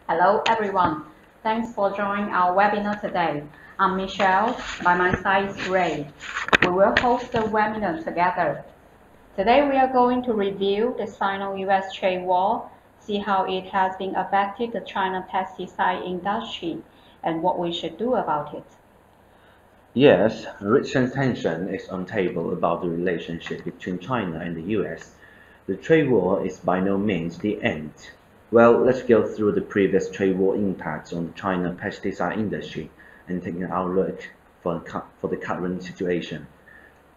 Hello everyone, thanks for joining our webinar today. I'm Michelle, by my side is Ray. We will host the webinar together. Today we are going to review the Sino-US trade war, see how it has been affected the China pesticide industry, and what we should do about it. Yes, recent tension is on table about the relationship between China and the US. The trade war is by no means the end. Well, let's go through the previous trade war impacts on the China pesticide industry and take an outlook for the current situation.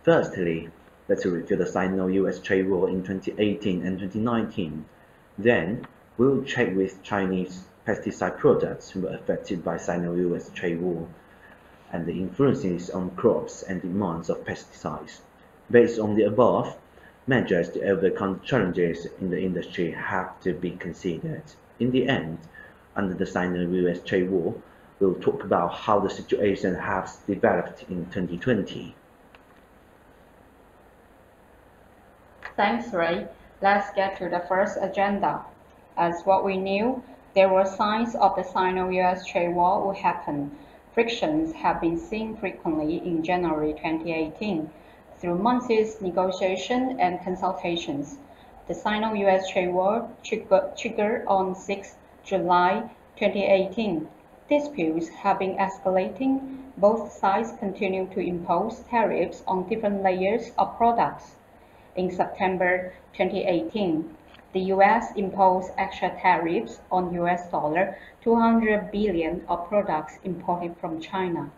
Firstly, let's review the Sino-US trade war in 2018 and 2019. Then, we'll check which Chinese pesticide products were affected by Sino-US trade war and the influences on crops and demands of pesticides. Based on the above, measures to overcome challenges in the industry have to be considered. In the end, under the Sino-US trade war, we'll talk about how the situation has developed in 2020. Thanks, Ray. Let's get to the first agenda. As what we knew, there were signs of the Sino-US trade war would happen. Frictions have been seen frequently in January 2018 through months' negotiation and consultations. The Sino-US trade war triggered on 6 July 2018. Disputes have been escalating. Both sides continue to impose tariffs on different layers of products. In September 2018, the U.S. imposed extra tariffs on US $200 billion of products imported from China,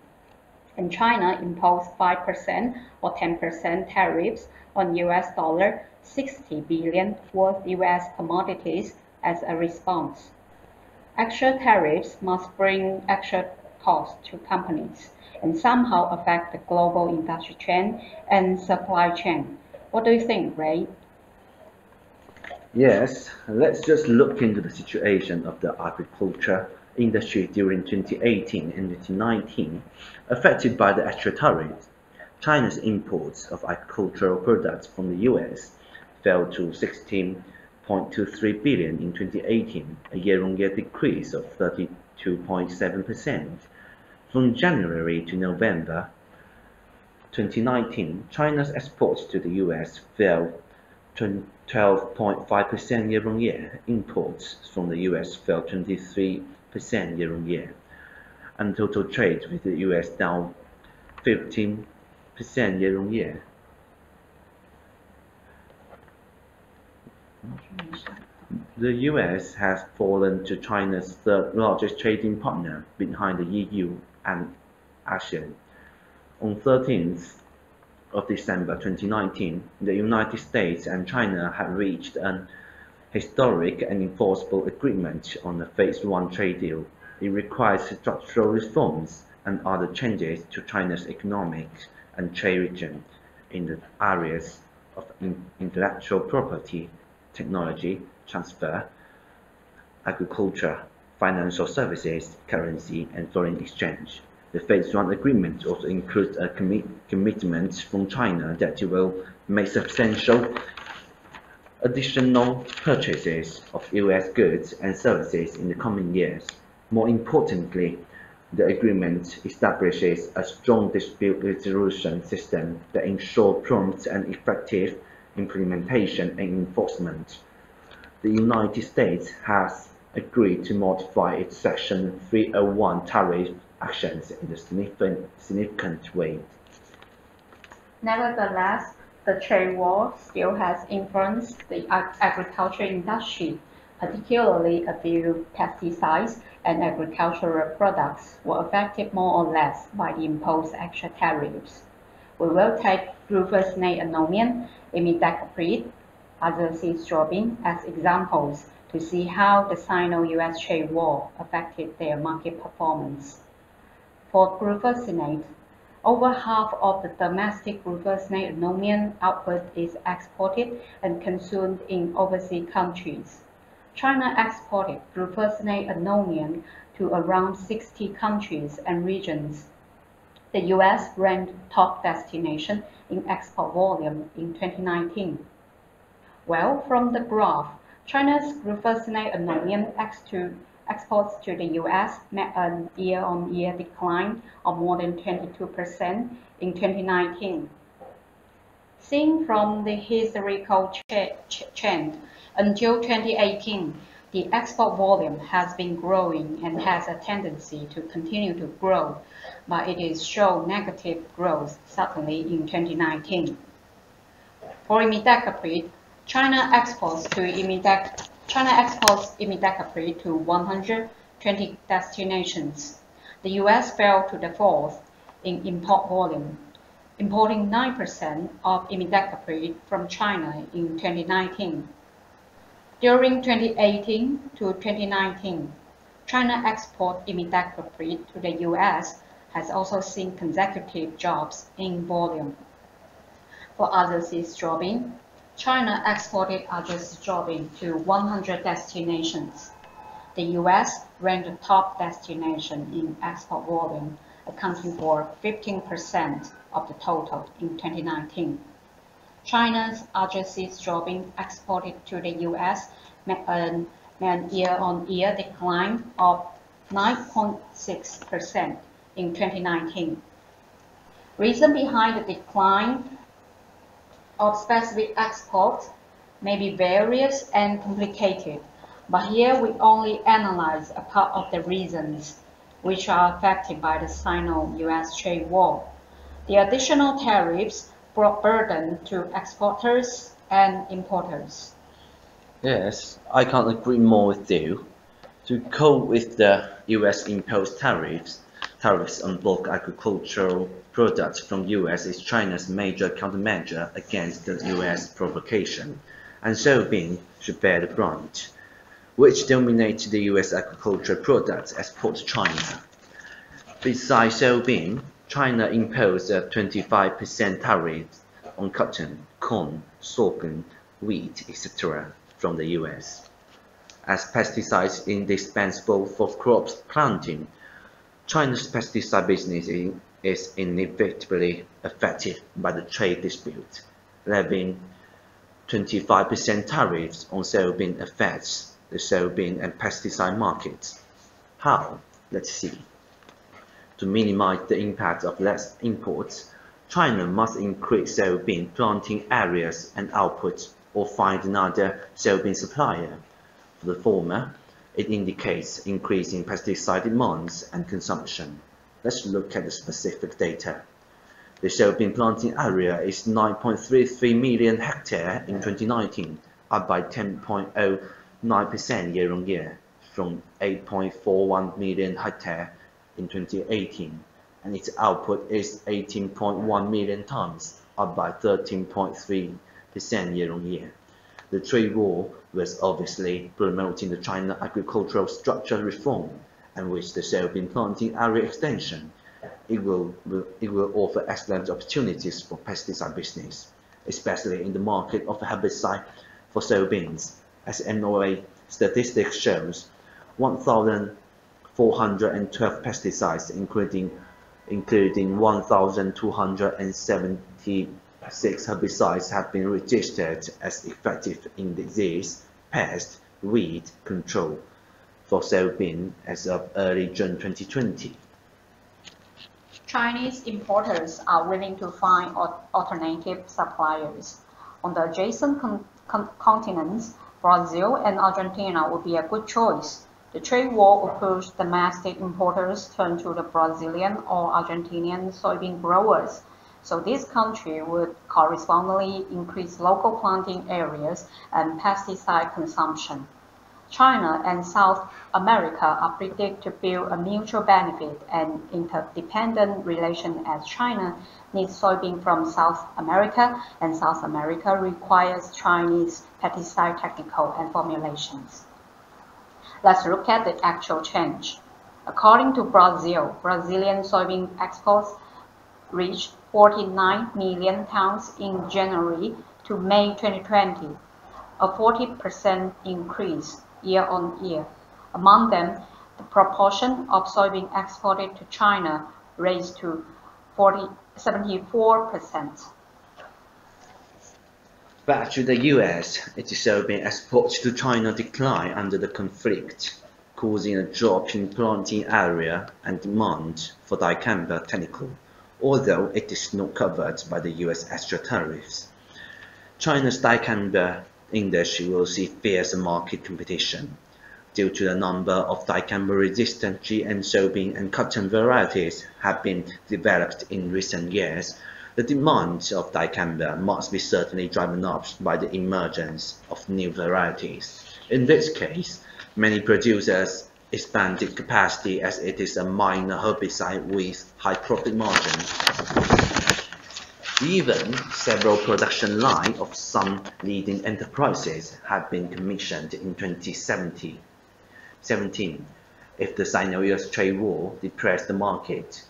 and China imposed 5% or 10% tariffs on US $60 billion worth US commodities as a response. Extra tariffs must bring extra costs to companies and somehow affect the global industry chain and supply chain. What do you think, Ray? Yes, let's just look into the situation of the agriculture industry during 2018 and 2019, affected by the extra tariffs. China's imports of agricultural products from the US fell to 16.23 billion in 2018, a year-on-year decrease of 32.7%. From January to November 2019, China's exports to the US fell 12.5% year-on-year. Imports from the US fell 23% year-on-year, and total trade with the US down 15% year-on-year. The US has fallen to China's third largest trading partner behind the EU and ASEAN. On 13th of December 2019, the United States and China had reached an historic and enforceable agreement on the Phase 1 trade deal. It requires structural reforms and other changes to China's economic and trade region in the areas of intellectual property, technology transfer, agriculture, financial services, currency, and foreign exchange. The Phase 1 agreement also includes a commitment from China that it will make substantial additional purchases of US goods and services in the coming years. More importantly, the agreement establishes a strong dispute resolution system that ensures prompt and effective implementation and enforcement. The United States has agreed to modify its Section 301 tariff actions in a significant way. Nevertheless, the trade war still has influenced the agriculture industry, particularly a few pesticides and agricultural products were affected more or less by the imposed extra tariffs. We will take Glufosinate-ammonium, Imidacloprid, Azoxystrobin as examples to see how the Sino-US trade war affected their market performance. For glufosinate, over half of the domestic glufosinate-ammonium output is exported and consumed in overseas countries. China exported glufosinate-ammonium to around 60 countries and regions. The US ranked top destination in export volume in 2019. Well, from the graph, China's glufosinate-ammonium Exports to the US met a year-on-year decline of more than 22% in 2019. Seen from the historical trend, until 2018, the export volume has been growing and has a tendency to continue to grow, but it is shown negative growth suddenly in 2019. For imidacloprid, China exports imidacloprid to 120 destinations. The US fell to the fourth in import volume, importing 9% of imidacloprid from China in 2019. During 2018 to 2019, China export imidacloprid to the US has also seen consecutive drops in volume. For Azoxystrobin, China exported Azoxystrobin to 100 destinations. The US ranked the top destination in export volume, accounting for 15% of the total in 2019. China's Azoxystrobin exported to the US met a year-on-year decline of 9.6% in 2019. Reason behind the decline of specific exports may be various and complicated, but here we only analyze a part of the reasons which are affected by the Sino-US trade war. The additional tariffs brought burden to exporters and importers. Yes, I can't agree more with you. To cope with the US imposed tariffs on bulk agricultural products from US is China's major countermeasure against the US provocation, and soybean should bear the brunt, which dominates the US agricultural products exported to China. Besides soybean, China imposed a 25% tariff on cotton, corn, sorghum, wheat, etc. from the US. As pesticides indispensable for crops planting, China's pesticide business is inevitably affected by the trade dispute. Levying 25% tariffs on soybean affects the soybean and pesticide markets. How? Let's see. To minimize the impact of less imports, China must increase soybean planting areas and output or find another soybean supplier. For the former, it indicates increasing pesticide demands and consumption. Let's look at the specific data. The soybean planting area is 9.33 million hectares in 2019, up by 10.09% year-on-year, from 8.41 million hectares in 2018, and its output is 18.1 million tons, up by 13.3% year-on-year. The trade war was obviously promoting the China agricultural structural reform, and with the soybean planting area extension, it will offer excellent opportunities for pesticide business, especially in the market of herbicide for soybeans. As NOA statistics shows, 1,412 pesticides, including 1,276 herbicides, have been registered as effective in disease, pest, weed control for soybean as of early June 2020. Chinese importers are willing to find alternative suppliers. On the adjacent continents, Brazil and Argentina would be a good choice. The trade war will push domestic importers turn to the Brazilian or Argentinian soybean growers, so this country would correspondingly increase local planting areas and pesticide consumption. China and South America are predicted to build a mutual benefit and interdependent relation as China needs soybean from South America and South America requires Chinese pesticide technical and formulations. Let's look at the actual change. According to Brazil, Brazilian soybean exports reached 49 million tons in January to May 2020, a 40% increase year-on-year. Among them, the proportion of soybean exported to China raised to 74%. Back to the US, its soybean exports to China declined under the conflict, causing a drop in planting area and demand for dicamba technical, although it is not covered by the US extra tariffs. China's dicamba industry will see fierce market competition due to the number of dicamba-resistant GM soybean and cotton varieties have been developed in recent years. The demand of dicamba must be certainly driven up by the emergence of new varieties. In this case, many producers expanded capacity as it is a minor herbicide with high profit margin. Even several production lines of some leading enterprises have been commissioned in 2017. If the Sino-US trade war depressed the market,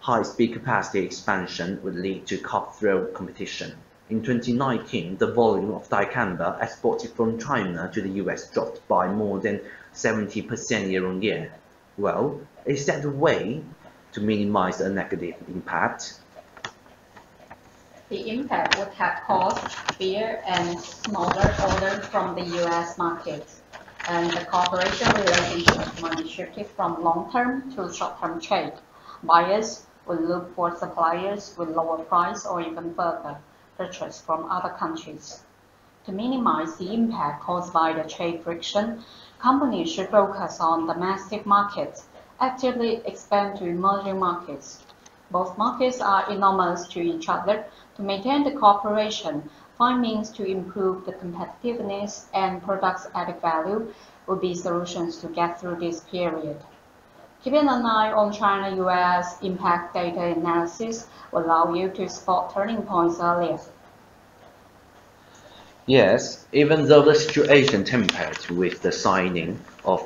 high-speed capacity expansion would lead to cutthroat competition. In 2019, the volume of dicamba exported from China to the US dropped by more than 70% year-on-year. Well, is that the way to minimize the negative impact? The impact would have caused bigger and smaller orders from the US market, and the cooperation relationship might be shifted from long-term to short-term trade. Buyers will look for suppliers with lower price or even further purchase from other countries. To minimize the impact caused by the trade friction, companies should focus on domestic markets, actively expand to emerging markets. Both markets are enormous to each other. To maintain the cooperation, find means to improve the competitiveness and products added value will be solutions to get through this period. Keeping an eye on China-US impact data analysis will allow you to spot turning points earlier. Yes, even though the situation tempered with the signing of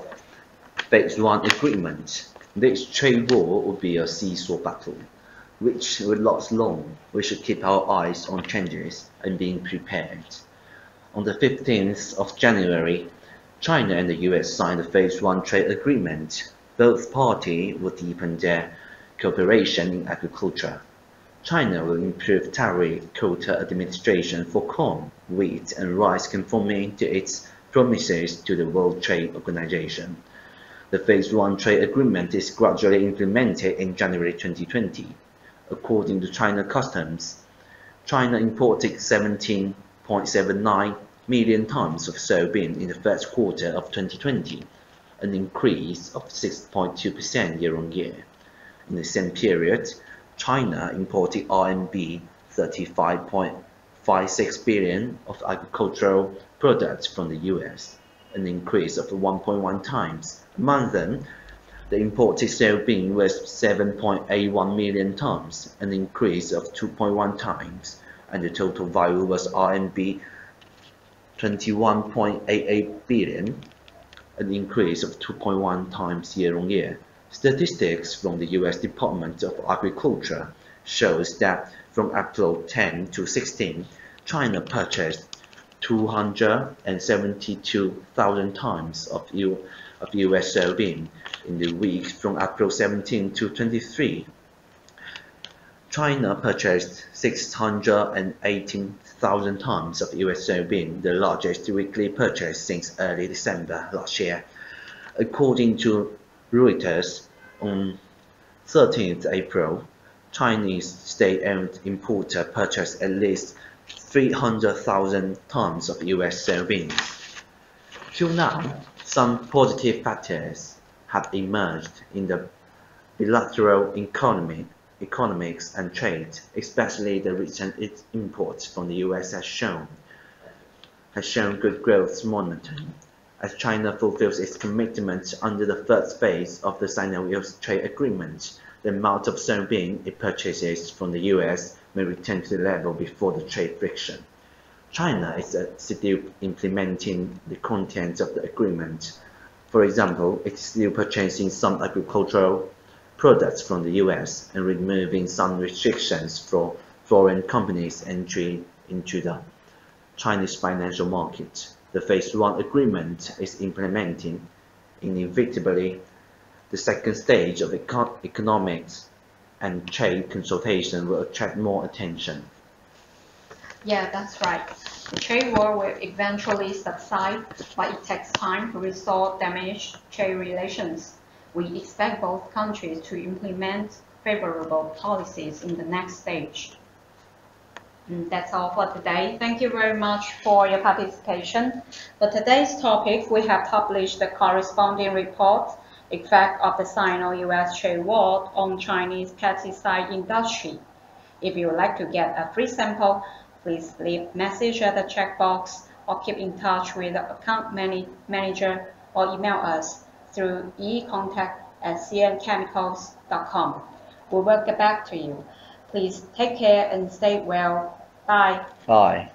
Phase 1 agreement, this trade war would be a seesaw battle, which will last long. We should keep our eyes on changes and being prepared. On the 15th of January, China and the US signed a Phase 1 trade agreement. Both parties will deepen their cooperation in agriculture. China will improve tariff quota administration for corn, wheat, and rice conforming to its promises to the World Trade Organization. The Phase 1 trade agreement is gradually implemented in January 2020. According to China Customs, China imported 17.79 million tons of soybean in the first quarter of 2020, an increase of 6.2% year-on-year. In the same period, China imported RMB 35.56 billion of agricultural products from the US, an increase of 1.1 times. Among them, the imported soybean was 7.81 million tons, an increase of 2.1 times, and the total value was RMB 21.88 billion, an increase of 2.1 times year-on-year. Statistics from the US Department of Agriculture shows that from April 10 to 16, China purchased 272,000 tons of US soybean. In the week from April 17 to 23, China purchased 618,000 tons of US soybean, the largest weekly purchase since early December last year. According to Reuters, on 13th April, Chinese state-owned importer purchased at least 300,000 tons of US soybean. Till now, some positive factors have emerged in the bilateral economics and trade, especially the recent imports from the US has shown good growth momentum. As China fulfills its commitments under the first phase of the Sino-US trade agreement, the amount of soybean it purchases from the US may return to the level before the trade friction. China is still implementing the contents of the agreement. For example, it is still purchasing some agricultural products from the US and removing some restrictions for foreign companies' entry into the Chinese financial market. The Phase 1 agreement is implementing inevitably. The second stage of economics and trade consultation will attract more attention. Yeah, that's right. The trade war will eventually subside, but it takes time to restore damaged trade relations. We expect both countries to implement favorable policies in the next stage. That's all for today. Thank you very much for your participation. For today's topic, we have published the corresponding report, Effect of the Sino-US Trade War on Chinese Pesticide Industry. If you would like to get a free sample, please leave a message at the checkbox or keep in touch with the account manager or email us through econtact@cmchemicals.com. We will get back to you. Please take care and stay well. Bye. Bye.